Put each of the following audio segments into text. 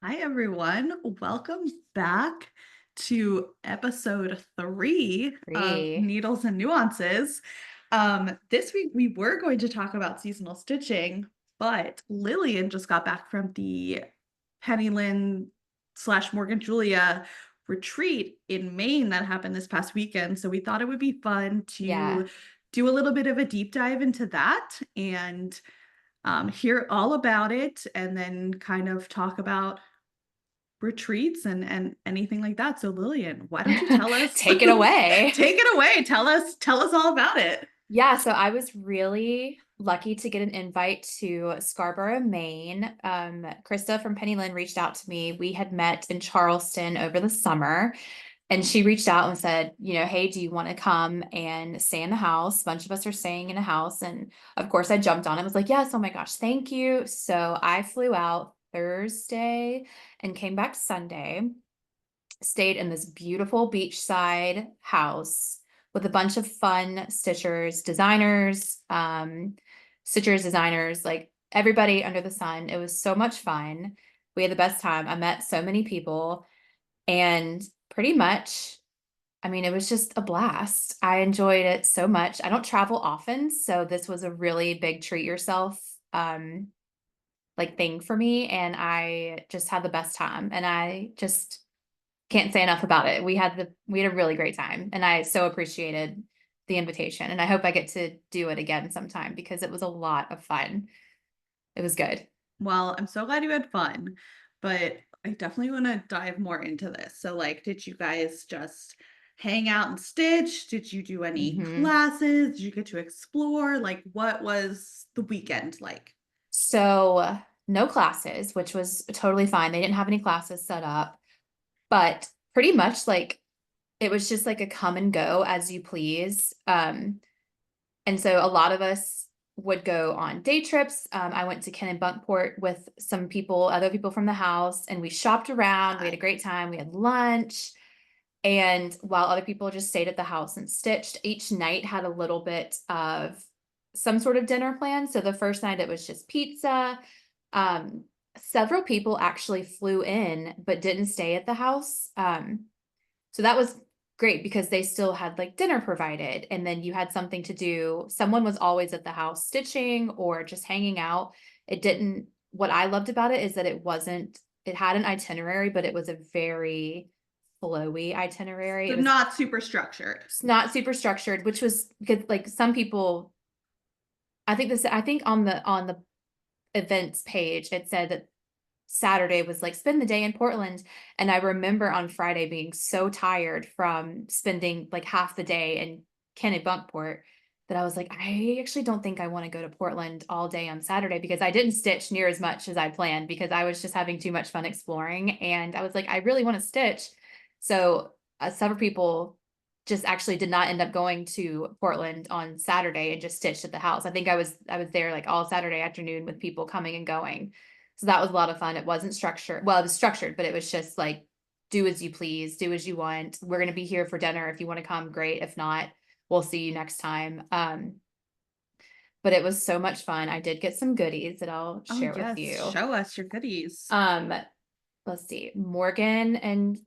Hi, everyone. Welcome back to episode 3 of Agree. Needles and Nuances. This week we were going to talk about seasonal stitching, but Lillian just got back from the Penny Linn / Morgan Julia retreat in Maine that happened this past weekend. So we thought it would be fun Yeah. to do a little bit of a deep dive into that and hear all about it and then kind of talk about retreats and anything like that. So Lillian, why don't you tell us Take it away. take it away. Tell us all about it. Yeah, so I was really lucky to get an invite to Scarborough, Maine. Krista from Penny Linn reached out to me. We had met in Charleston over the summer, and she reached out and said, hey, do you want to come and stay in the house? A bunch of us are staying in a house. And of course, I jumped on it. I was like, yes, oh my gosh, thank you. So I flew out Thursday and came back Sunday. Stayed in this beautiful beachside house with a bunch of fun stitchers, designers, like everybody under the sun. It was so much fun. We had the best time. I met so many people and pretty much, I mean, it was just a blast. I enjoyed it so much. I don't travel often, so this was a really big treat yourself like thing for me, and I just had the best time, and I just can't say enough about it. We had a really great time, and I so appreciated the invitation, and I hope I get to do it again sometime because it was a lot of fun. It was good. Well, I'm so glad you had fun, but I definitely want to dive more into this. So like, did you guys just hang out and stitch? Did you do any hmm classes? Did you get to explore? Like, what was the weekend like? So no classes, which was totally fine. They didn't have any classes set up, but pretty much like it was just like a come and go as you please. And so a lot of us would go on day trips. I went to Kennebunkport with some people, other people from the house, and we shopped around. We had a great time. We had lunch. And while other people just stayed at the house and stitched, each night had a little bit of some sort of dinner plan. So the first night it was just pizza. Um, Several people actually flew in but didn't stay at the house. So that was great because they still had like dinner provided, and then you had something to do. Someone was always at the house stitching or just hanging out. It didn't, what I loved about it is that it had an itinerary, but it was a very flowy itinerary. So It was not super structured. not super structured, which was because like some people, I think on the events page, it said that Saturday was like spend the day in Portland. And I remember on Friday being so tired from spending like half the day in Kennebunkport that I was like, I actually don't think I want to go to Portland all day on Saturday because I didn't stitch near as much as I planned because I was just having too much fun exploring. And I was like, I really want to stitch. So several people just actually did not end up going to Portland on Saturday and just stitched at the house. I was there like all Saturday afternoon with people coming and going. So that was a lot of fun. It wasn't structured. Well, it was structured, but it was just like do as you please, do as you want. We're going to be here for dinner. If you want to come, great. If not, we'll see you next time. But it was so much fun. I did get some goodies that I'll Oh share with yes, you. show us your goodies. Um, let's see. Morgan and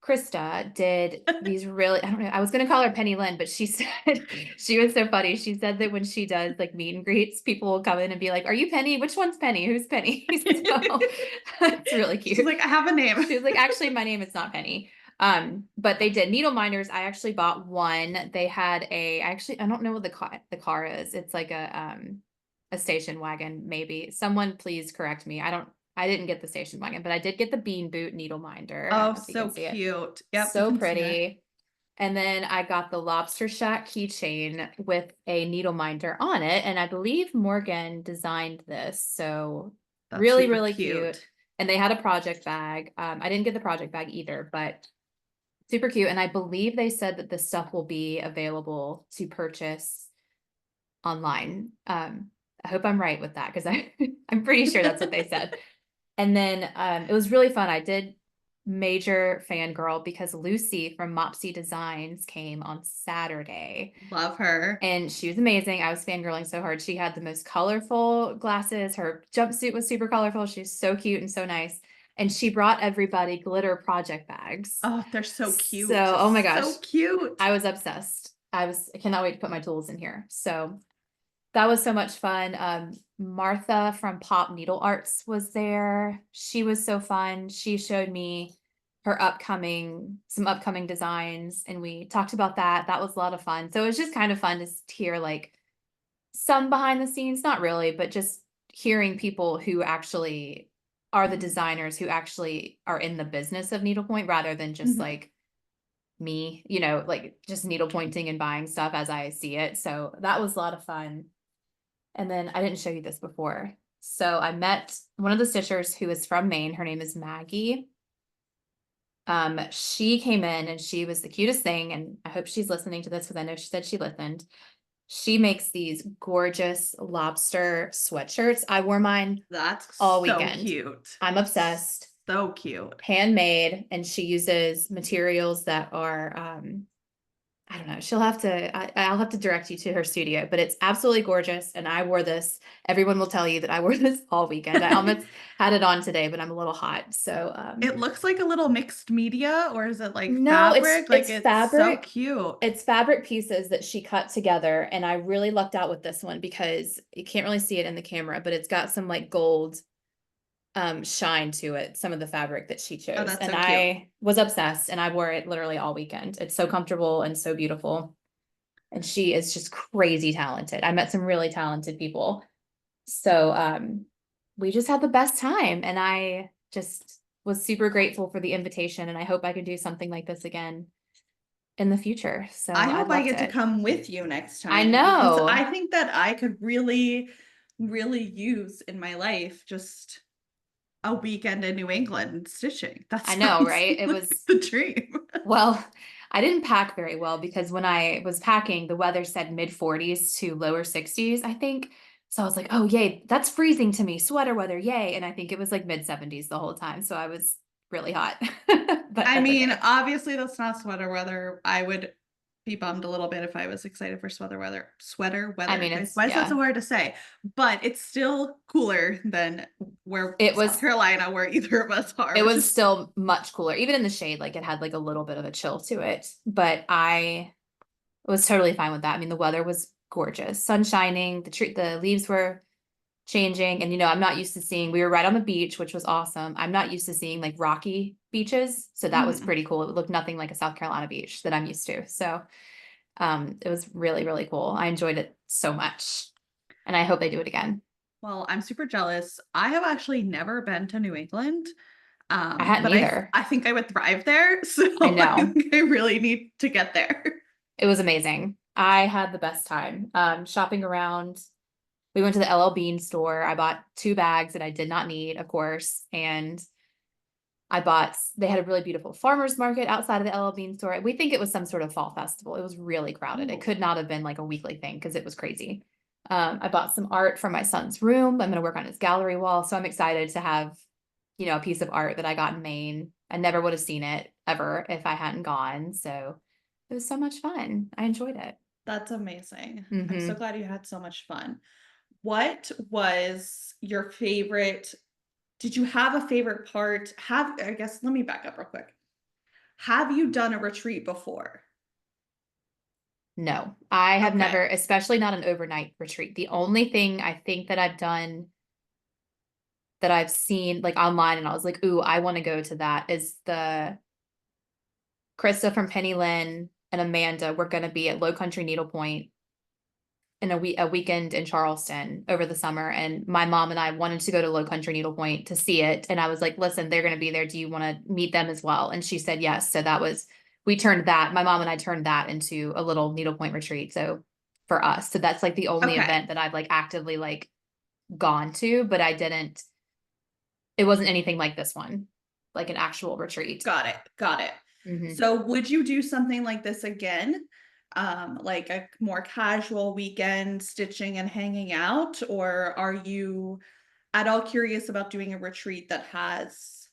Krista did these really, I don't know, I was gonna call her Penny Linn, but she said she was so funny. She said that when she does like meet and greets, people will come in and be like, "Are you Penny? Which one's Penny? Who's Penny?" So it's really She's cute. like, I have a name. She was like, "Actually, my name is not Penny." But they did needle minders. I actually bought one. They had I don't know what the car is. It's like a station wagon, maybe. Someone please correct me. I didn't get the station wagon, but I did get the bean boot needle minder. I don't Oh, know if you can so see it. cute. Yep, we So can see it. pretty. And then I got the lobster shack keychain with a needle minder on it. And I believe Morgan designed this. So That's really, super really cute. cute. And they had a project bag. I didn't get the project bag either, but super cute. And I believe they said that this stuff will be available to purchase online. I hope I'm right with that because I'm pretty sure that's what they said. And then it was really fun. I did major fangirl because Lucy from Mopsy Designs came on Saturday. Love her. And she was amazing. I was fangirling so hard. She had the most colorful glasses. Her jumpsuit was super colorful. She's so cute and so nice. And she brought everybody glitter project bags. Oh, they're so cute. So, oh my gosh, So cute. I was obsessed. I cannot wait to put my tools in here. So that was so much fun. Martha from Pop Needle Arts was there. She was so fun. She showed me some upcoming designs, and we talked about that. That was a lot of fun. So it was just kind of fun to hear like some behind the scenes, not really, but just hearing people who actually are the designers who actually are in the business of needlepoint rather than just like me, like just needle pointing and buying stuff as I see it. So that was a lot of fun. And then I didn't show you this before. So I met one of the stitchers who is from Maine. Her name is Maggie. She came in and she was the cutest thing. And I hope she's listening to this because I know she said she listened. She makes these gorgeous lobster sweatshirts. I wore mine That's all so weekend. cute. I'm obsessed. So cute. Handmade, and she uses materials that are I don't know. I'll have to direct you to her studio, but it's absolutely gorgeous. And I wore this. Everyone will tell you that I wore this all weekend. I almost had it on today, but I'm a little hot. So, It looks like a little mixed media, or is it like no, fabric? Like it's it's so fabric. cute. It's fabric pieces that she cut together. And I really lucked out with this one because you can't really see it in the camera, but it's got some like gold shine to it, some of the fabric that she chose. Oh, that's And so cute. I was obsessed and I wore it literally all weekend. It's so comfortable and so beautiful. And she is just crazy talented. I met some really talented people. So we just had the best time, and I just was super grateful for the invitation, and I hope I can do something like this again in the future. So I I hope I loved get to it. come with you next I time because know. I think that I could really, really use in my life just a weekend in New England stitching. That I know, sounds right? It like was, the dream. well, I didn't pack very well because when I was packing, the weather said mid 40s to lower 60s, I think. So I was like, oh, yay, that's freezing to me. Sweater weather, yay. And I think it was like mid 70s the whole time. So I was really hot, but I that's mean, okay. obviously that's not sweater weather. I would be bummed a little bit if I was excited for sweater weather. Sweater I weather. mean, Guys, it's, why is that yeah, so hard to say? But it's still cooler than where it South was, Carolina, where either of us are, it which was is still much cooler. Even in the shade, like it had like a little bit of a chill to it, but I was totally fine with that. I mean, the weather was gorgeous, sun shining, the leaves were changing. And I'm not used to seeing, we were right on the beach, which was awesome. I'm not used to seeing like rocky beaches. So that was mhm. pretty cool. It looked nothing like a South Carolina beach that I'm used to. So it was really, really cool. I enjoyed it so much. And I hope they do it again. Well, I'm super jealous. I have actually never been to New England. I hadn't But either. I think I would thrive there. So I I know. think I really need to get there. It was amazing. I had the best time. Shopping around. We went to the LL Bean store. I bought 2 bags that I did not need, of course. And they had a really beautiful farmer's market outside of the LL Bean store. We think it was some sort of fall festival. It was really crowded. It Oh, could not have been like a weekly thing because it was crazy. I bought some art for my son's room. I'm going to work on his gallery wall. So I'm excited to have, a piece of art that I got in Maine. I never would have seen it ever if I hadn't gone. So it was so much fun. I enjoyed it. that's amazing. I'm so Hmm. glad you had so much fun. What was your favorite? Did you have a favorite part? I guess, let me back up real quick. Have you done a retreat before? No, I have Okay. never, especially not an overnight retreat. The only thing I think that I've done that I've seen like online and I was like, ooh, I want to go to that is the Krista from Penny Linn and Amanda. We're going to be at Low Country Needlepoint in a weekend in Charleston over the summer. And my mom and I wanted to go to Low Country Needlepoint to see it. And I was like, listen, they're going to be there. Do you want to meet them as well? And she said yes. So my mom and I turned that into a little needlepoint retreat. So for us, so that's like the only Okay. event that I've like actively like gone to, but it wasn't anything like this one, like an actual retreat. Got it. Got it. Hmm. So would you do something like this again? Like a more casual weekend stitching and hanging out, or are you at all curious about doing a retreat that has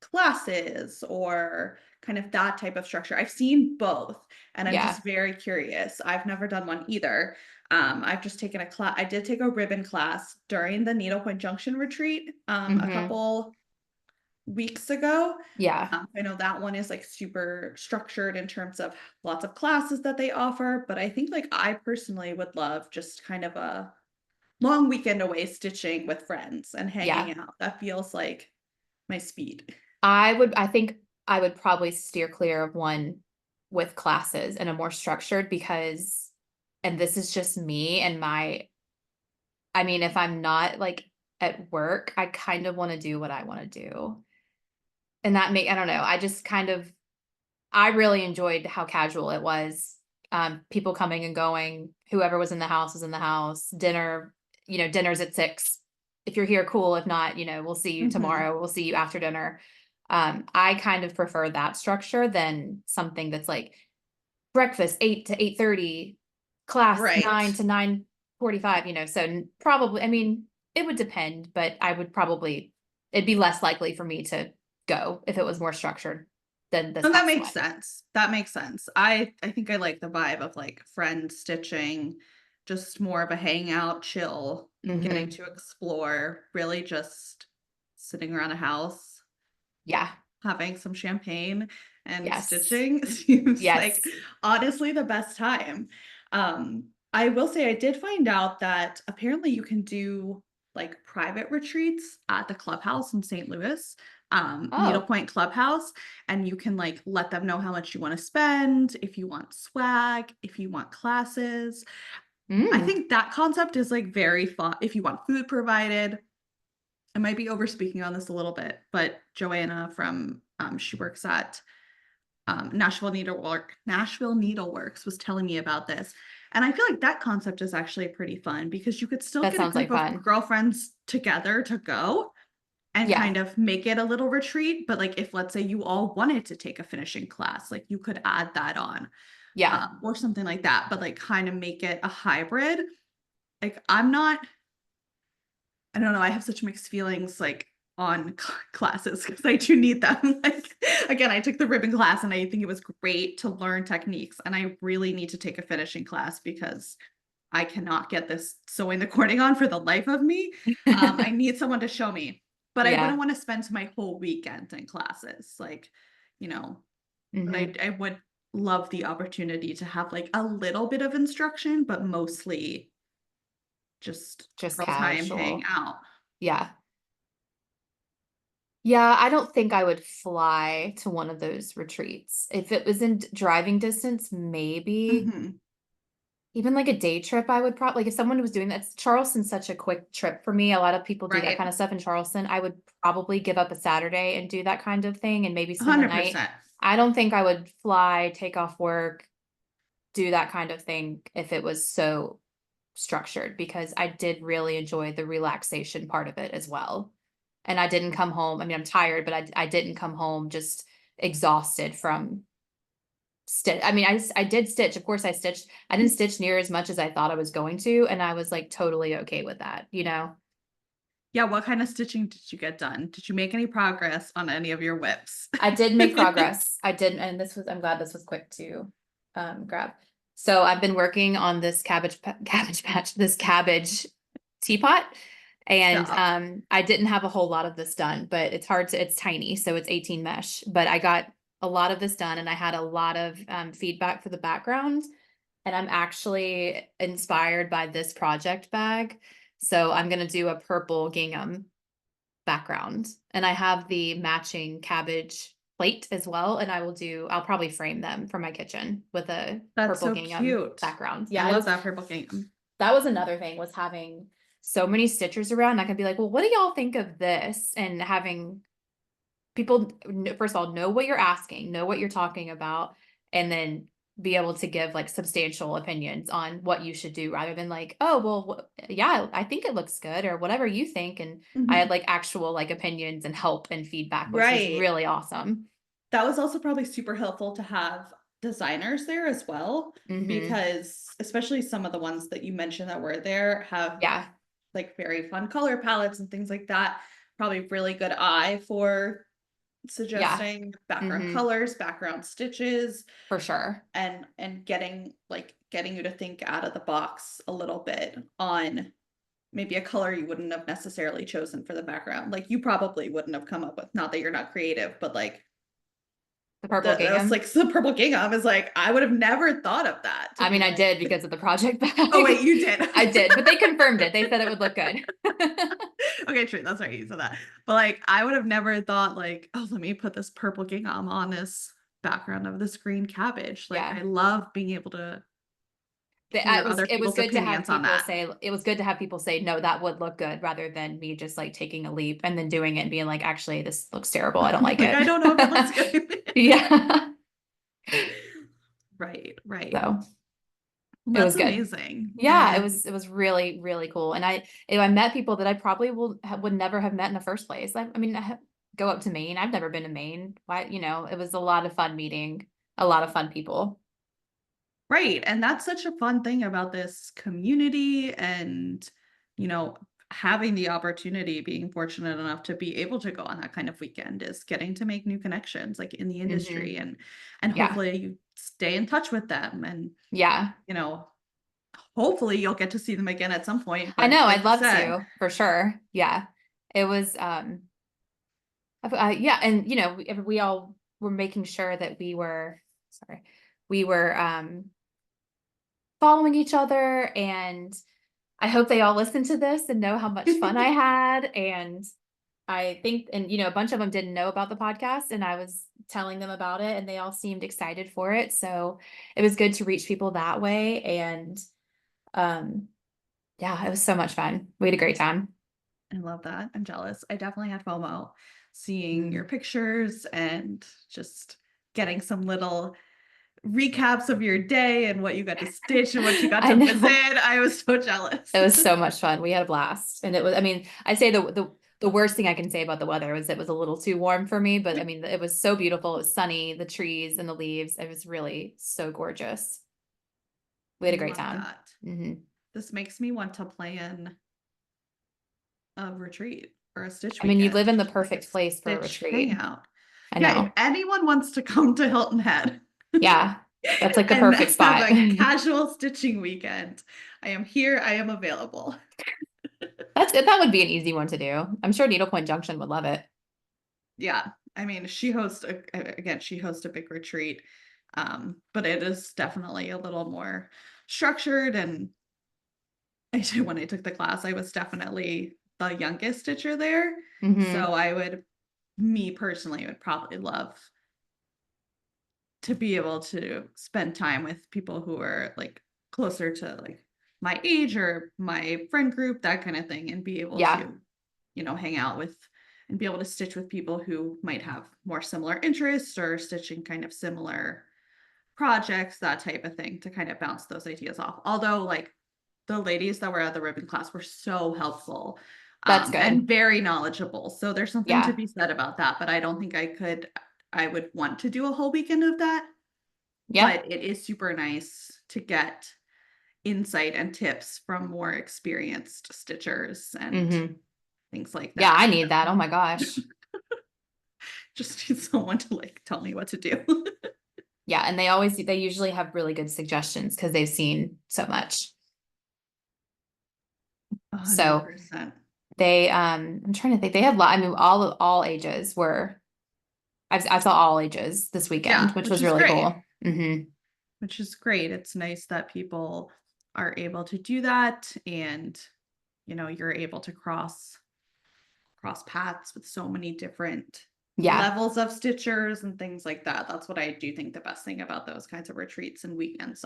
classes or kind of that type of structure. I've seen both, and I'm Yeah. just very curious. I've never done one either. I've just taken a class. I did take a ribbon class during the Needlepoint Junction retreat a Mm-hmm. couple weeks ago. Yeah. I know that one is like super structured in terms of lots of classes that they offer, but I think like I personally would love just kind of a long weekend away stitching with friends and Yeah. hanging out. That feels like my speed. I think I would probably steer clear of one with classes and a more structured because, and this is just me and I mean, if I'm not like at work, I kind of want to do what I want to do. And I don't know, I just kind of, I really enjoyed how casual it was. People coming and going, whoever was in the house was in the house, dinner, dinner's at 6. If you're here, cool. If not, we'll see you Mhm. tomorrow. We'll see you after dinner. I kind of prefer that structure than something that's like breakfast 8 to 8:30, class Right. 9 to 9:45, so probably, I mean, it would depend, but it'd be less likely for me to go if it was more structured than this And that past makes one. sense. That makes sense. I think I like the vibe of like friend stitching, just more of a hangout, chill, getting Mhm. to explore, really just sitting around a house, Yeah. having some champagne and Yes. stitching seems like Yes. honestly the best time. I will say I did find out that apparently you can do like private retreats at the clubhouse in St. Louis, Oh. Needlepoint Clubhouse, and you can like let them know how much you want to spend, if you want swag, if you want classes. I Mm. think that concept is like very fun if you want food provided. I might be over speaking on this a little bit, but Joanna from she works at Nashville Needleworks was telling me about this. And I feel like that concept is actually pretty fun because you could still That get a sounds group like of fun. girlfriends together to go and Yeah. kind of make it a little retreat. But like if let's say you all wanted to take a finishing class, like you could add that on Yeah. or something like that, but like kind of make it a hybrid. Like I'm not I don't know, I have such mixed feelings, like, on classes because I do need them, like, again, I took the ribbon class and I think it was great to learn techniques, and I really need to take a finishing class because I cannot get this sewing the cording on for the life of me. I need someone to show me, but I wouldn't Yeah. wanna spend my whole weekend in classes, like, you know, but I Mhm. I would love the opportunity to have, like, a little bit of instruction, but mostly just Just girl time, hang casual. out. Yeah. Yeah, I don't think I would fly to one of those retreats. If it was in driving distance, maybe. Mhm. Even like a day trip, I would probably, like if someone was doing that, Charleston's such a quick trip for me. A lot of people do that kind Right. of stuff in Charleston. I would probably give up a Saturday and do that kind of thing and maybe spend the night. 100%. I don't think I would fly, take off work, do that kind of thing if it was so structured because I did really enjoy the relaxation part of it as well. And I didn't come home. I mean, I'm tired, but I didn't come home just exhausted from stitch. I mean, I did stitch. Of course, I stitched. I didn't stitch near as much as I thought I was going to, and I was like totally okay with that. Yeah, what kind of stitching did you get done? Did you make any progress on any of your whips? I did make progress. I did, and I'm glad this was quick to grab. So I've been working on this cabbage patch, this cabbage teapot, and Stop. I didn't have a whole lot of this done, but it's tiny, so it's 18 mesh. But I got a lot of this done, and I had a lot of feedback for the background. And I'm actually inspired by this project bag. So I'm going to do a purple gingham background. And I have the matching cabbage plate as well. And I'll probably frame them for my kitchen with a That's purple so gingham cute. background. I Yeah, love that purple gingham. that was another thing was having so many stitchers around. I could be like, well, what do y'all think of this? And having people first of all know what you're asking, know what you're talking about, and then be able to give like substantial opinions on what you should do rather than like, oh well, yeah, I think it looks good or whatever you think. And I had Mhm. like actual like opinions and help and feedback, which was Right. really awesome. That was also probably super helpful to have designers there as well, Hmm. because especially some of the ones that you mentioned that were there have Yeah. like very fun color palettes and things like that. Probably really good eye for Yeah. suggesting background Hmm. colors, background stitches, For sure. and getting you to think out of the box a little bit on maybe a color you wouldn't have necessarily chosen for the background. Like you probably wouldn't have come up with, not that you're not creative, but like The purple that's gingham. like the purple gingham is like I would have never thought of that to I mean, be I like, did because of the project oh bag. wait, you did. I did, but they confirmed it. They said it would look good. Okay, true. That's right. You said that. But like, I would have never thought like, oh, let me put this purple gingham on this background of this green cabbage. Like, Yeah. I love being able to hear other It was people's good to have opinions on people that. say it was good to have people say no, that would look good, rather than me just like taking a leap and then doing it and being like, actually, this looks terrible. I don't like Like, I don't know if it looks it. good. Yeah. Right, right. So Well, it was that's good. amazing. Yeah, And it was really, really cool. And I met people that I probably would never have met in the first place. I mean, go up to Maine. I've never been to Maine. Why, it was a lot of fun meeting a lot of fun people. right. And that's such a fun thing about this community and, you know, having the opportunity, being fortunate enough to be able to go on that kind of weekend is getting to make new connections like in the Hmm. industry and Yeah. hopefully you stay in touch with them and, Yeah. you know, hopefully you'll get to see them again at some point. I But know, like I'd you love said, to, for sure. Yeah. It was yeah, and we all were making sure that sorry, we were following each other, and I hope they all listen to this and know how much fun I had. And I think, and a bunch of them didn't know about the podcast, and I was telling them about it, and they all seemed excited for it. So it was good to reach people that way. And um, yeah, it was so much fun. We had a great time. I love that. I'm jealous. I definitely had FOMO seeing your Mm. pictures and just getting some little recaps of your day and what you got to stitch and what you got I to visit. know. I was so jealous. It was so much fun. We had a blast. And it was, I mean, I'd say the worst thing I can say about the weather was it was a little too warm for me, but I mean, it was so beautiful. It was sunny, the trees and the leaves. It was really so gorgeous. We I had a great love time. that. Hmm. This makes me want to plan a retreat or a stitch I mean, you live weekend, in the like a perfect place for a stitch retreat. hangout. I Yeah, if know. anyone wants to come to Hilton Head Yeah. That's like the and perfect have spot. a casual stitching weekend, I am here. I am available. That would be an easy one to do. I'm sure Needlepoint Junction would love it. Yeah, I mean, she hosts a big retreat, but it is definitely a little more structured. And when I took the class, I was definitely the youngest stitcher there, so Hmm. me personally, would probably love to be able to spend time with people who are like closer to like my age or my friend group, that kind of thing, and be able Yeah. to, hang out with and be able to stitch with people who might have more similar interests or stitching kind of similar projects, that type of thing, to kind of bounce those ideas off. Although, like, the ladies that were at the ribbon class were so helpful That's and good. very knowledgeable. So there's something to Yeah. be said about that, but I don't think I would want to do a whole weekend of that. Yeah. But it is super nice to get insight and tips from more experienced stitchers and Hmm. things like Yeah, that. I So need that. Oh my gosh. just need someone to like tell me what to do. Yeah, and they usually have really good suggestions because they've seen so much. So 100%. I'm trying to think. They had I mean, all ages were. I saw all ages this weekend, Yeah, which which was is really great. cool. Hmm. Which is great. It's nice that people are able to do that and you're able to cross paths with so many different Yeah. levels of stitchers and things like that. That's what I do think the best thing about those kinds of retreats and weekends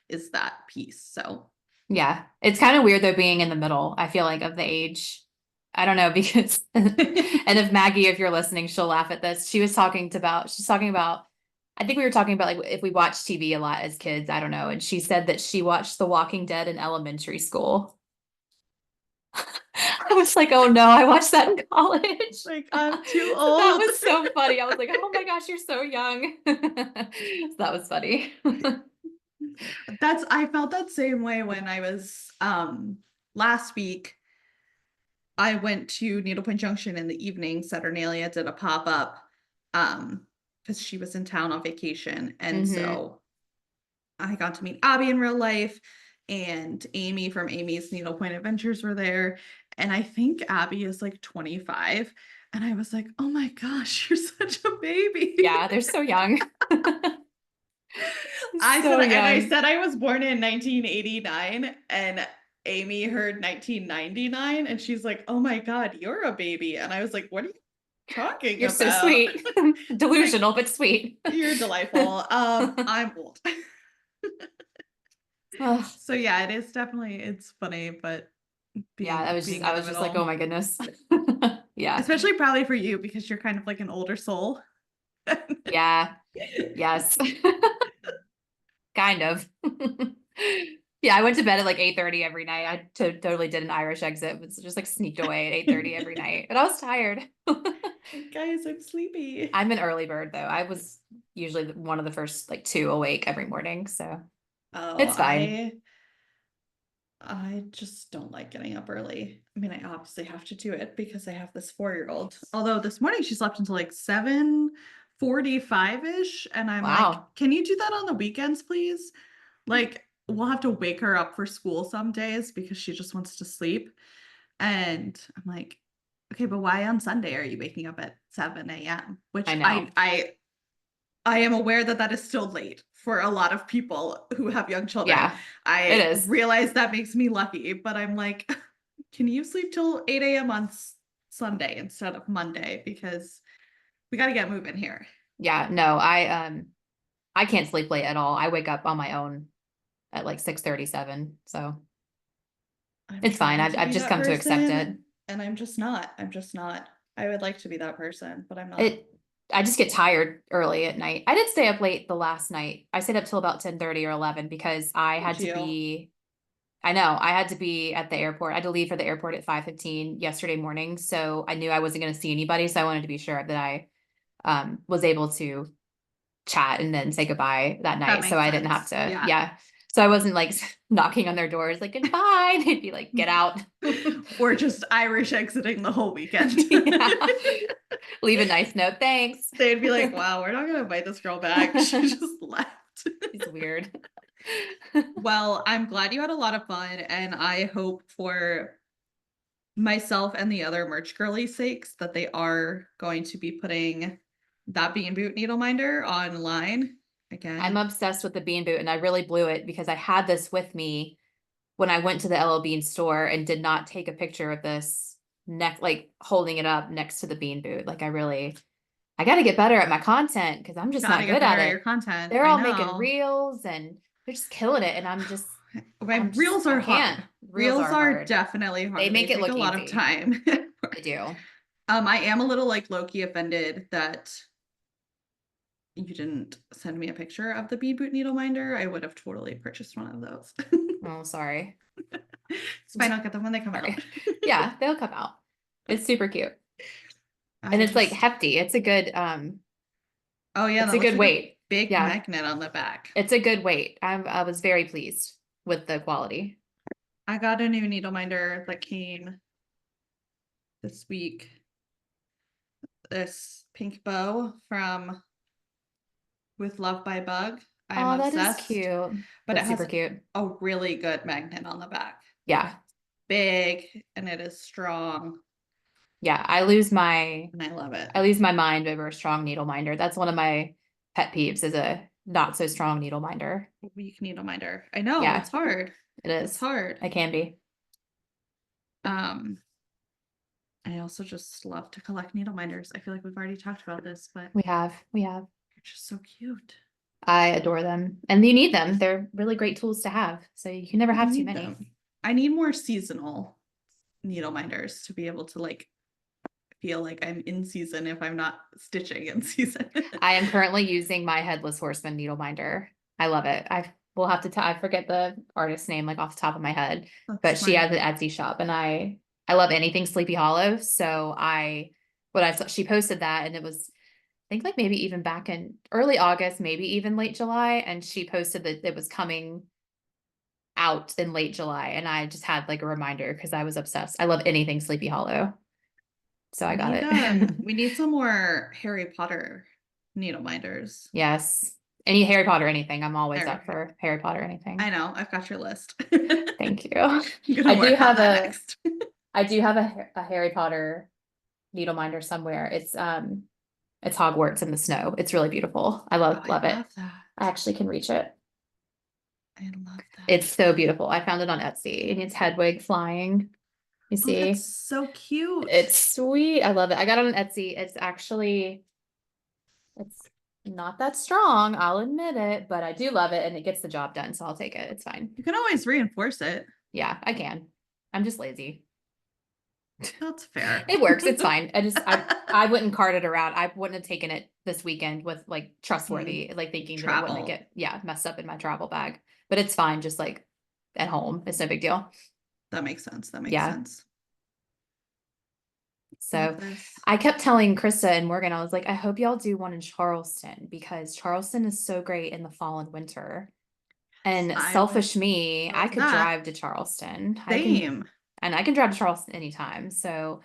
is that piece. So Yeah. It's kind of weird though being in the middle, I feel like, of the age. I don't know because and if Maggie, if you're listening, she'll laugh at this. She's talking about I think we were talking about like if we watched TV a lot as kids, I don't know. And she said that she watched The Walking Dead in elementary school. I was like, oh no, I watched that in college. like, I'm too So that old. was so funny. I was like, oh my gosh, you're so young. So that was funny. I felt that same way when I was last week. I went to Needlepoint Junction in the evening. Saturnalia did a pop-up because she was in town on vacation. And Mm-hmm. so I got to meet Abby in real life, and Amy from Amy's Needlepoint Adventures were there. And I think Abby is like 25. And I was like, oh my gosh, you're such a baby. Yeah, they're so young. So I young. said I was born in 1989, and Amy heard 1999, and she's like, "Oh my God, you're a baby." And I was like, "What are you talking You're so about?" sweet. Like, Delusional, but sweet. you're delightful. I'm old. Ugh, So yeah, it is definitely it's funny, but yeah, being I in the was just like, oh middle, my goodness. Yeah. especially probably for you because you're kind of like an older soul. Yeah. Yes. Kind of. Yeah, I went to bed at like 8:30 every night. I totally did an Irish exit. It's just like sneaked away at 8:30 every night. And I was tired. Guys, I'm sleepy. I'm an early bird though. I was usually one of the first like two awake every morning, so Oh, it's fine. I just don't like getting up early. I mean, I obviously have to do it because I have this 4-year-old. Although this morning she slept until like 7:45-ish. And I'm like, Wow. can you do that on the weekends, please? Like, we'll have to wake her up for school some days because she just wants to sleep. And I'm like, okay, but why on Sunday are you waking up at 7 a.m.? Which I I know. I I am aware that that is still late for a lot of people who have young children. Yeah, it I is. realize that makes me lucky, but I'm like, can you sleep till 8 a.m. on Sunday instead of Monday? Because we got to get moving here. Yeah, no, I can't sleep late at all. I wake up on my own at like 6:37. So I'm it's fine. trying to I've be just that come to accept it. person, and I'm just not. I'm just not. I would like to be that person, but I'm not. It I just get tired early at night. I did stay up late the last night. I stayed up till about 10:30 or 11 because Did you? I know, I had to be at the airport. I had to leave for the airport at 5:15 yesterday morning. So I knew I wasn't going to see anybody. So I wanted to be sure that I was able to chat and then say goodbye that That night. So makes I didn't have sense. to, Yeah. yeah. So I wasn't like knocking on their doors like goodbye. They'd be like, get out. Or just Irish exiting the whole weekend. Yeah. Leave a nice note. Thanks. They'd be like, wow, we're not going to invite this girl back. She just left. It's weird. Well, I'm glad you had a lot of fun, and I hope for myself and the other merch girlies' sakes that they are going to be putting that Bean Boot needle minder online I'm again. obsessed with the bean boot and I really blew it because I had this with me when I went to the LL Bean store and did not take a picture of this neck, like holding it up next to the bean boot. I got to get better at my content because I'm just Gotta not get good better at at your it. content. They're I all making know. reels and they're just killing it. And My reels I are can't. hard. Reels Reels are are hard. definitely They hard. They make it take a look lot of easy. time. They do. I am a little like low-key offended that you didn't send me a picture of the Bean Boot needle minder. I would have totally purchased one of those. Oh, sorry. It's fine, I'll get them when they come Sorry. out. Yeah, they'll come out. It's super cute. And I it's like just hefty. Oh yeah, It's that a looks good like a weight. big Yeah, magnet on the back. it's a good weight. I was very pleased with the quality. I got a new needle minder that came this week. This pink bow from With Love by Bug. I'm Oh, that is obsessed, cute. but it That's has super cute. a really good magnet on the back. Yeah. Big, and it is strong, Yeah. and I love it. I lose my mind over a strong needle minder. That's one of my pet peeves is a not so strong needle minder. Weak needle minder. I know, Yeah, it's hard. it It's is. hard. It can be. Um, I also just love to collect needle minders. I feel like we've already talked about this, but We have. We have. they're just so cute. I adore them. And you need them. They're really great tools to have. So you can never I have too need many. them. I need more seasonal needle minders to be able to like feel like I'm in season if I'm not stitching in season. I am currently using my Headless Horseman needle binder. I love it. I will have to I forget the artist's name like off the top of my head, That's but she has fine. an Etsy shop and I love anything Sleepy Hollow. So what I saw she posted that and it was I think like maybe even back in early August, maybe even late July, and she posted that it was coming out in late July and I just had like a reminder because I was obsessed. I love anything Sleepy Hollow. So I We got need it. we need some more Harry Potter needle minders. Yes. Any Harry Potter anything. I'm always There. up for Harry Potter anything. I know, I've got your list. Thank you. I'm I gonna do work on have that a next. I do have a Harry Potter needle minder somewhere. It's Hogwarts in the snow. It's really beautiful. I Oh, I love it. love I that. actually can reach it. I love It's that. so beautiful. I found it on Etsy and it's Hedwig flying. You Oh, that's see? so cute. It's sweet. I love it. I got it on Etsy. It's not that strong, I'll admit it, but I do love it and it gets the job done, so I'll take it. It's fine. You can always reinforce it. Yeah, I can. I'm just lazy. That's fair. It works. It's fine. I wouldn't cart it around. I wouldn't have taken it this weekend with like Mhm. trustworthy, like thinking that it wouldn't Travel. get messed up in my travel bag. But it's fine, just like at home. It's no big deal. That makes sense. That makes Yeah. sense. Love So this. I kept telling Krista and Morgan, I was like, I hope y'all do one in Charleston because Charleston is so great in the fall and winter. And I would selfish me, I love could that. drive to Charleston. Same. I can drive to Charleston anytime. So,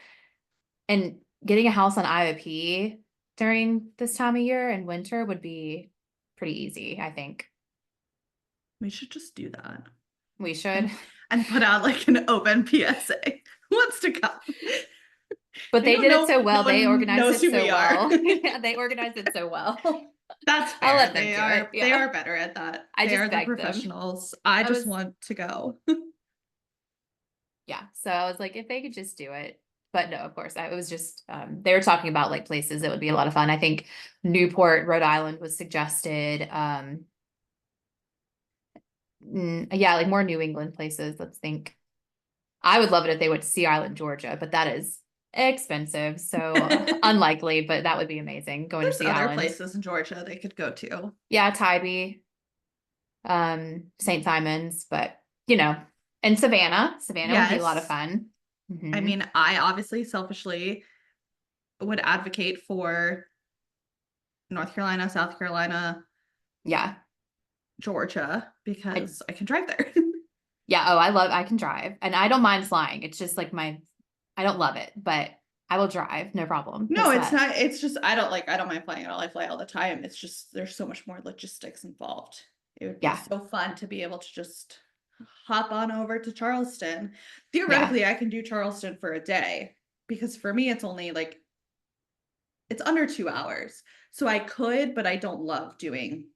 and getting a house on IOP during this time of year and winter would be pretty easy, I think. We should just do that. We should. And put out like an open PSA. Who wants to come? But I they know did it so no well. They one organized knows it who so we are. well. Yeah, they organized it so well. That's I'll fair. let them do it. They Yeah. are better at that. I They just are the begged them. professionals. I I just was want to go. Yeah. So I was like, if they could just do it. But no, of course, it was just, they were talking about like places that would be a lot of fun. I think Newport, Rhode Island was suggested. Yeah, like more New England places. Let's think. I would love it if they went to Sea Island, Georgia, but that is expensive. So There's unlikely, but that would be amazing going to Sea other Island. places in Georgia they could go to. Yeah, Tybee, St. Simons, but you know, and Savannah. Savannah would be a lot of Yes. fun. I Hmm. mean, I obviously selfishly would advocate for North Carolina, South Carolina, Yeah. Georgia I because I can drive there. Yeah, oh, I can drive and I don't mind flying. It's just like I don't love it, but I will drive, no problem. No No, it's sweat. not. It's just I don't mind flying at all. I fly all the time. It's just there's so much more logistics involved. It would be Yeah, so fun to be able to just hop on over to Charleston. yeah, Theoretically, I can do Charleston for a day because for me it's only like it's under 2 hours. So I could, but I don't love doing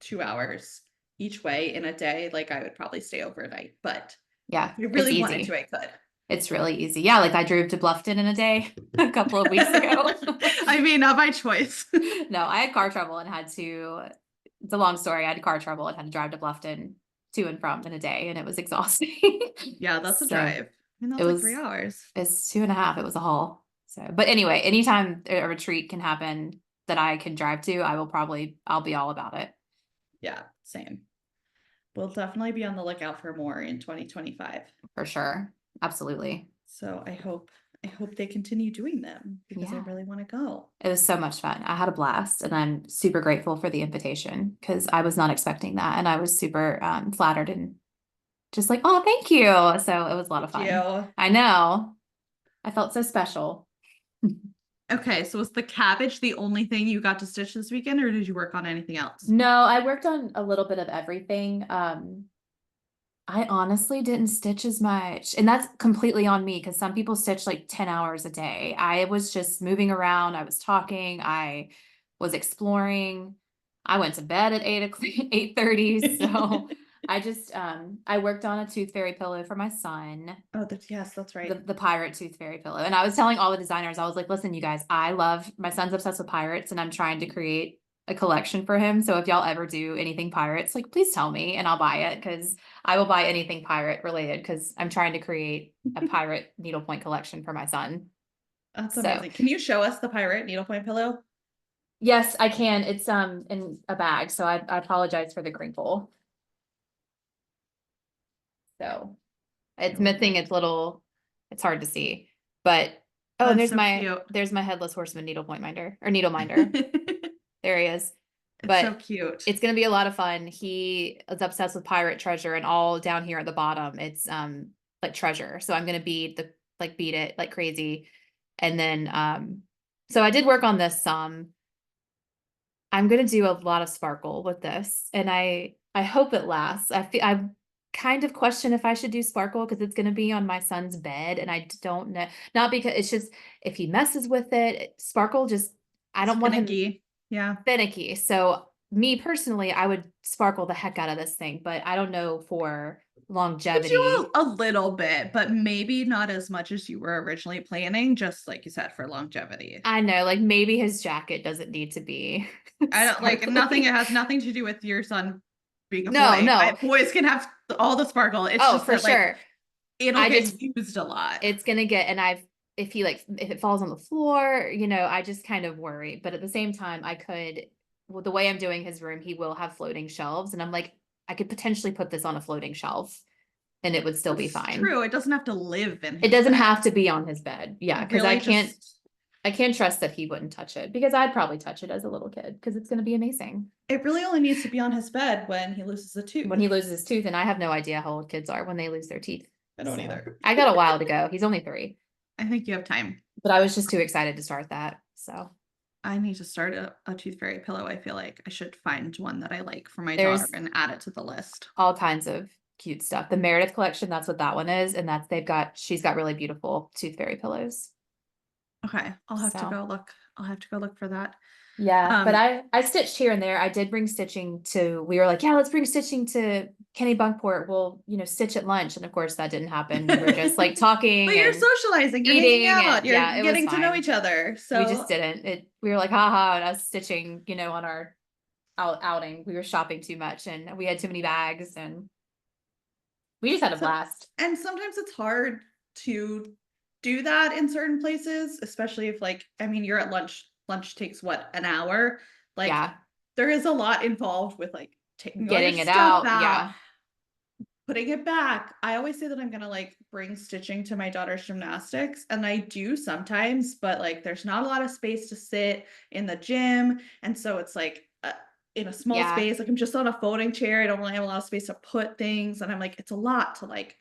2 hours each way in a day. Like I would probably stay overnight, but yeah. if I It's really wanted to, easy. I could. It's really easy. Yeah, like I drove to Bluffton in a day a couple of weeks ago. I mean, not by choice. No, I had car trouble and had to, it's a long story. I had car trouble and had to drive to Bluffton to and from in a day, and it was exhausting. Yeah, that's a So drive. I mean, it that's like three was, hours. it's 2.5. It was a haul. So, but anyway, anytime a retreat can happen that I can drive to, I'll be all about it Yeah, same. We'll definitely be on the lookout for more in 2025. for sure. Absolutely. So I hope they continue doing them because I Yeah. really want to go. It was so much fun. I had a blast and I'm super grateful for the invitation because I was not expecting that. And I was super flattered and just like, oh, thank you. So it was a lot of Thank fun. you. I know. I felt so special. Okay, so was the cabbage the only thing you got to stitch this weekend, or did you work on anything else? No, I worked on a little bit of everything. I honestly didn't stitch as much. And that's completely on me because some people stitch like 10 hours a day. I was just moving around. I was talking. I was exploring. I went to bed at 8 o'clock, 8:30. So I worked on a tooth fairy pillow for my son, Oh, yes, that's right. the pirate tooth fairy pillow. And I was telling all the designers, I was like, listen, you guys, my son's obsessed with pirates and I'm trying to create a collection for him. So if y'all ever do anything pirates, like please tell me and I'll buy it because I will buy anything pirate related because I'm trying to create a pirate needlepoint collection for my son. That's So amazing. Can you show us the pirate needlepoint pillow? yes, I can. It's in a bag. So I apologize for the crinkle. So I it's love missing it. its little, it's hard to see. But oh, and That's so cute. there's my headless horseman needlepoint minder or needle minder. There he is. It's so But cute. it's gonna be a lot of fun. He is obsessed with pirate treasure and all down here at the bottom, it's like treasure. So I'm gonna bead like beat it like crazy. And then, so I did work on this some. I'm gonna do a lot of sparkle with this, and I hope it lasts. I kind of question if I should do sparkle because it's gonna be on my son's bed, and I don't know. Not because it's just if he messes with it, sparkle just I It's don't want him finicky. Yeah. finicky. So me personally, I would sparkle the heck out of this thing, but I don't know for Could do longevity. a little bit, but maybe not as much as you were originally planning, just like you said, for longevity. I know, like maybe his jacket doesn't need to be I don't like nothing. It sparkly. has nothing to do with your son being a No, boy. no. Boys can have all the sparkle. It's Oh, just for that like sure. it'll I get just used a lot. it's gonna get and I've if he like if it falls on the floor, I just kind of worry. But at the same time, I could well, the way I'm doing his room, he will have floating shelves, and I'm like, I could potentially put this on a floating shelf and it would still be That's fine. true. It doesn't have to live in It his doesn't bed. have to be on his bed. Yeah, because Really, just I can't trust that he wouldn't touch it because I'd probably touch it as a little kid because it's gonna be amazing. it really only needs to be on his bed when he loses a When tooth. he loses his tooth, and I have no idea how old kids are when they lose their teeth. I don't So either. I got a while to go. He's only 3. I think you have time. But I was just too excited to start that. So I need to start a tooth fairy pillow. I feel like I should find one that I like for my daughter there's and add it to the list. all kinds of cute stuff. The Meredith collection, that's what that one is. And she's got really beautiful tooth fairy pillows. Okay, I'll have to So go look. I'll have to go look for that. yeah, but Um, I stitched here and there. I did bring stitching to, we were like, yeah, let's bring stitching to Kenny Bunkport. We'll, stitch at lunch. And of course that didn't happen. We were just like but talking you're and socializing, you're hanging eating out, and you're yeah, it was getting to know fine. each other. We just So didn't. We were like, haha, and us stitching, on our outing. We were shopping too much and we had too many bags and we just had a so blast. and sometimes it's hard to do that in certain places, especially if like I mean you're at lunch. Lunch takes what, an hour? Like Yeah. there is a lot involved with like taking all your Getting it stuff out. out, Yeah. putting it back. I always say that I'm gonna like bring stitching to my daughter's gymnastics, and I do sometimes, but like there's not a lot of space to sit in the gym, and so it's like in a small Yeah. space. Like I'm just on a folding chair. I don't really have a lot of space to put things, and I'm like, it's a lot to like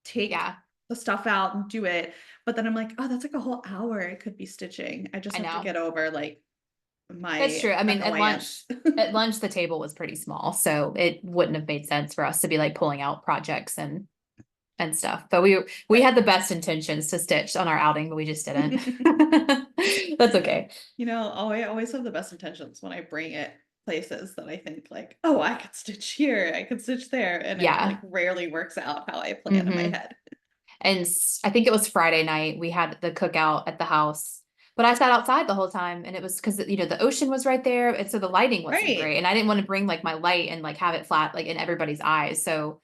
take Yeah. the stuff out and do it. But then I'm like, oh, that's like a whole hour I could be stitching. I just I have to know. get over like That's my true. I mean, annoyance. at lunch, the table was pretty small, so it wouldn't have made sense for us to be like pulling out projects and stuff. But we Right. had the best intentions to stitch on our outing, but we just didn't. That's okay. I always have the best intentions when I bring it places that I think like, oh, I could stitch here, I could stitch there, and it like Yeah. rarely works out how I plan in my Hmm. head. And I think it was Friday night. We had the cookout at the house, but I sat outside the whole time, and it was because the ocean was right there, and so the lighting wasn't Right. great, and I didn't want to bring like my light and like have it flat like in everybody's eyes. So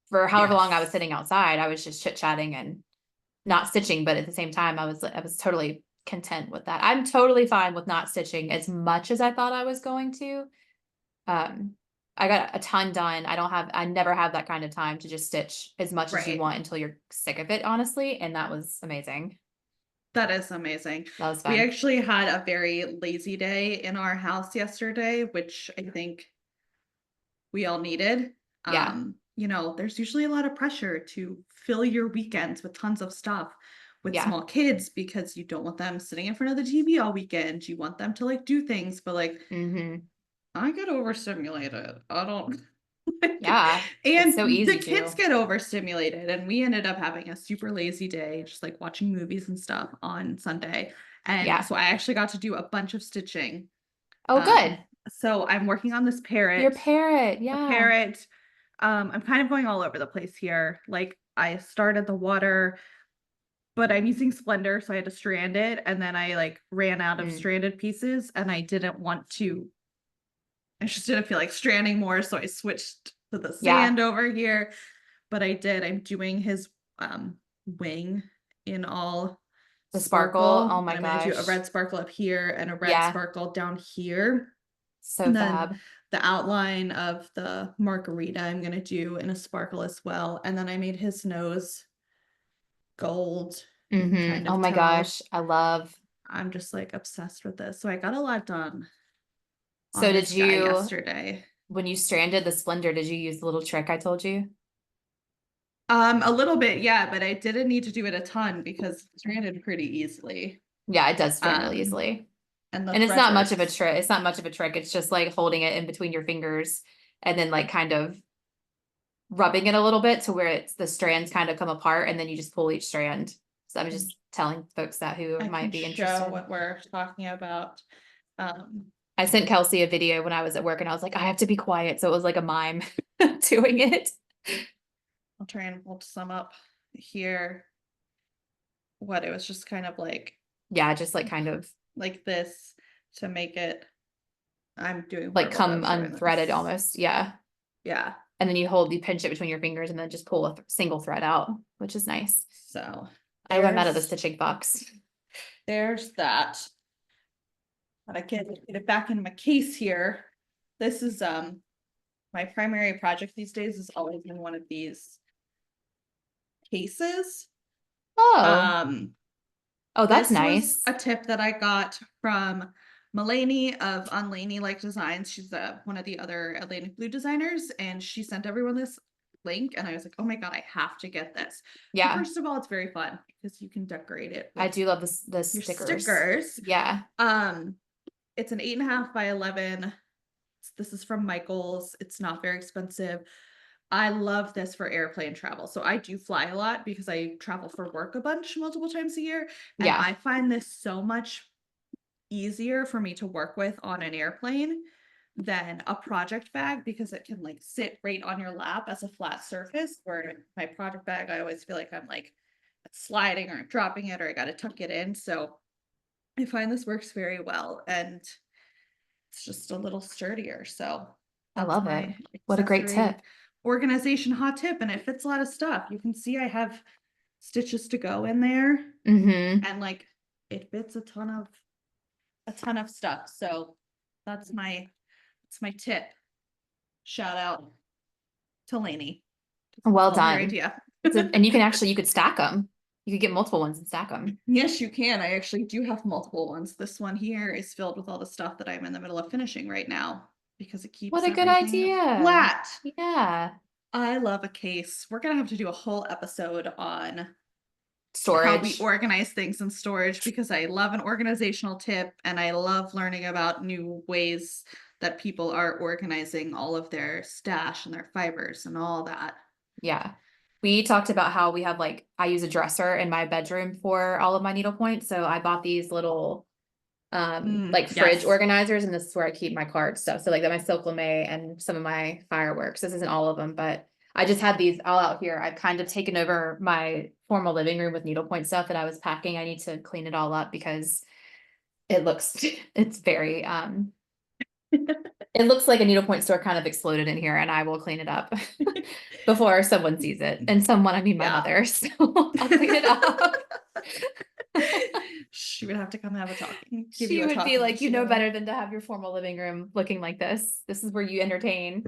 for however long I was Yes. sitting outside, I was just chit chatting and not stitching, but at the same time, I was totally content with that. I'm totally fine with not stitching as much as I thought I was going to. Um, I got a ton done. I never have that kind of time to just stitch as much as you Right. want until you're sick of it, honestly. And that was amazing. That is amazing. That was We fun. actually had a very lazy day in our house yesterday, which I think we all needed. Yeah. There's usually a lot of pressure to fill your weekends with tons of stuff with Yeah. small kids because you don't want them sitting in front of the TV all weekend. You want them to like do things, but like Hmm. I get overstimulated. I don't like it. Yeah. It's so And the easy kids to. get overstimulated, and we ended up having a super lazy day, just like watching movies and stuff on Sunday. And Yeah. so I actually got to do a bunch of stitching. Oh, Um, good. so I'm working on this Your parrot. parrot. The Yeah. parrot. I'm kind of going all over the place here. Like I started the water, but I'm using Splendor, so I had to strand it, and then I like ran out of Mm. stranded pieces, and I didn't want to. I just didn't feel like stranding more, so I switched to the Yeah. sand over here. But I did. I'm doing his wing in all The sparkle. sparkle, Oh and my I'm going to do a gosh. red sparkle up here and a red Yeah. sparkle down here. So And then fab. the outline of the margarita I'm going to do in a sparkle as well. And then I made his nose gold kind Oh of my tone. gosh. I love. I'm just like obsessed with this. So I got a lot done So on did this guy you, yesterday. when you stranded the Splendor, did you use the little trick I told you? A little bit, yeah, but I didn't need to do it a ton because it stranded pretty easily. Yeah, it does strand really Um, easily. and the And it's thread not much of a works. trick. It's not much of a trick. It's just like holding it in between your fingers and then like kind of rubbing it a little bit to where it's the strands kind of come apart and then you just pull each strand. So I'm just telling folks that who I can might be show interested. what we're talking about. Um, I sent Kelsey a video when I was at work and I was like, I have to be quiet. So it was like a mime doing it. I'll try and hold some up here. What it was just kind of Yeah, just like kind of like this to make it. I'm doing like horrible come job showing unthreaded this. almost. Yeah. Yeah. And then you pinch it between your fingers and then just pull a single thread out, which is nice. So I learned that at the there's stitching box. that. But I can get it back in my case here. This is my primary project these days is always in one of these cases. Oh, Um, oh, that's this was nice. a tip that I got from Mulaney of Unlaney Like Designs. She's one of the other Atlantic Blue designers, and she sent everyone this link, and I was like, oh my god, I have to get this. Well, Yeah, first of all, it's very fun because you can decorate it I with do love the your stickers. stickers. Yeah. It's an 8.5 by 11. This is from Michaels. It's not very expensive. I love this for airplane travel. So I do fly a lot because I travel for work a bunch multiple times a year. And Yeah. I find this so much easier for me to work with on an airplane than a project bag because it can like sit right on your lap as a flat surface. Where my project bag, I always feel like I'm like sliding or dropping it or I got to tuck it in. So I find this works very well and it's just a little sturdier. So I that's love it. my What a great accessory tip. organization hot tip. And it fits a lot of stuff. You can see I have stitches to go in there Mm-hmm. and like it fits a ton of stuff. So that's my tip. Shout out to Lainey. Well Love your done. idea. And you could stack them. You could get multiple ones and stack them. Yes, you can. I actually do have multiple ones. This one here is filled with all the stuff that I'm in the middle of finishing right now because it What keeps a good everything idea. flat. Yeah. I love a case. We're gonna have to do a whole episode on how we Storage. organize things in storage because I love an organizational tip and I love learning about new ways that people are organizing all of their stash and their fibers and all that. Yeah. We talked about how we have I use a dresser in my bedroom for all of my needle points. So I bought these little like fridge Yes. organizers, and this is where I keep my card stuff. So like my silk lame and some of my fireworks. This isn't all of them, but I just had these all out here. I've kind of taken over my formal living room with needlepoint stuff that I was packing. I need to clean it all up because it looks it's very it looks like a needlepoint store kind of exploded in here, and I will clean it up before someone sees it. And someone, I mean my Yeah. mother, so I'll clean it up. She would have to come have a talking, give you She a would be talking like, you know to. better than to have your formal living room looking like this. This is where you entertain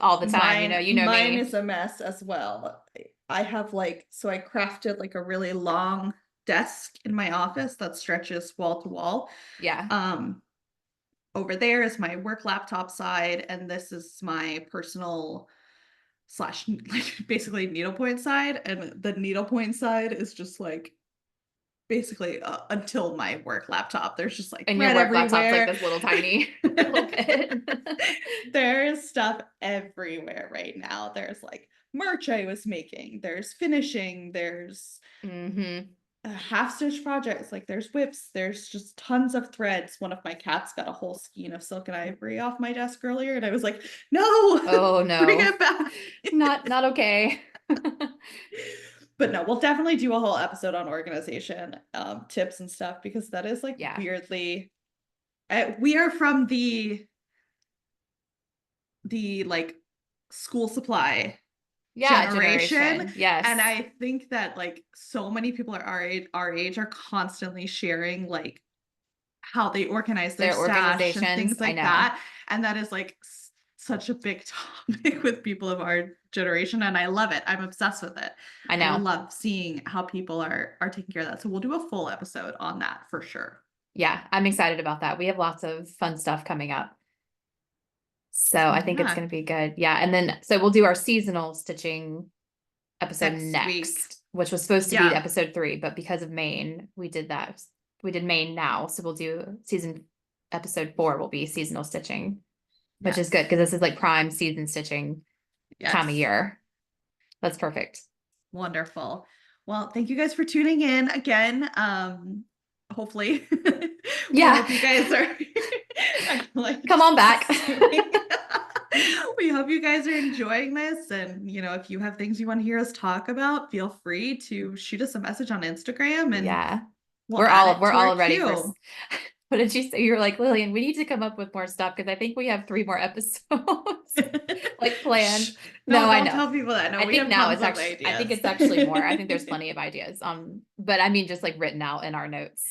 all the time. Mine, You know mine me. is a mess as well. I have so I crafted like a really long desk in my office that stretches wall to wall. Yeah. Um, over there is my work laptop side, and this is my personal slash like basically needlepoint side. And the needlepoint side is just like basically until my work laptop. There's just like And your thread work laptop's like everywhere. this little tiny little bit. There's stuff everywhere right now. There's like merch I was making, there's finishing, there's Mm-hmm. half stitch projects, like there's whips, there's just tons of threads. One of my cats got a whole skein of silk and ivory off my desk earlier, and I was like, no, Oh bring no. it back. Not okay. But no, we'll definitely do a whole episode on organization tips and stuff because that is like Yeah. weirdly we are from the like school supply Yeah, generation, generation. and Yes. I think that like so many people are our age are constantly sharing like how they organize their Their stash and organizations. things I like know. that, and that is like such a big topic with people of our generation, and I love it. I'm obsessed with it. I I know. love seeing how people are taking care of that, so we'll do a full episode on that for sure. Yeah, I'm excited about that. We have lots of fun stuff coming up. So So I think it's yeah. going to be good. Yeah. And then, so we'll do our seasonal stitching episode next week. next, which was supposed to be Yeah. episode 3, but because of Maine, we did that. We did Maine now, so we'll do episode 4 will be seasonal stitching, which is Yes. good because this is like prime season stitching time of Yes. year. That's perfect. Wonderful. Well, thank you guys for tuning in again. Hopefully we Yeah. hope you guys are I like Come on back. assuming. We hope you guys are enjoying this. And if you have things you want to hear us talk about, feel free to shoot us a message on Instagram and Yeah. we'll add it We're to our all ready for queue. what did you say? You're like, Lillian, we need to come up with more stuff because I think we have 3 more episodes like planned. Shh. No, No, I don't know. tell people that. No, I we think have now tons it's of actually, I think ideas. it's actually more. I think there's plenty of ideas. But I mean, just like written out in our notes,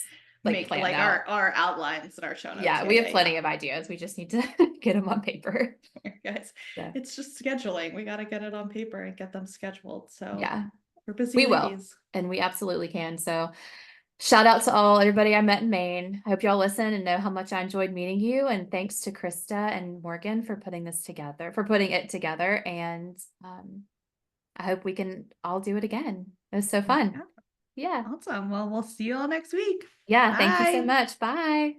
like Make planned like out. our outlines and our show notes. Yeah, we have plenty of ideas. We just need to get them on paper. Guys, So, it's just scheduling. We got to get it on paper and get them scheduled. So yeah, we're busy we will. ladies. And we absolutely can. So shout out to everybody I met in Maine. I hope y'all listen and know how much I enjoyed meeting you. And thanks to Krista and Morgan for putting it together. And I hope we can all do it again. It was so fun. Yeah, Yeah. awesome. Well, we'll see you all next week. Yeah. Thank you so Bye. much. Bye.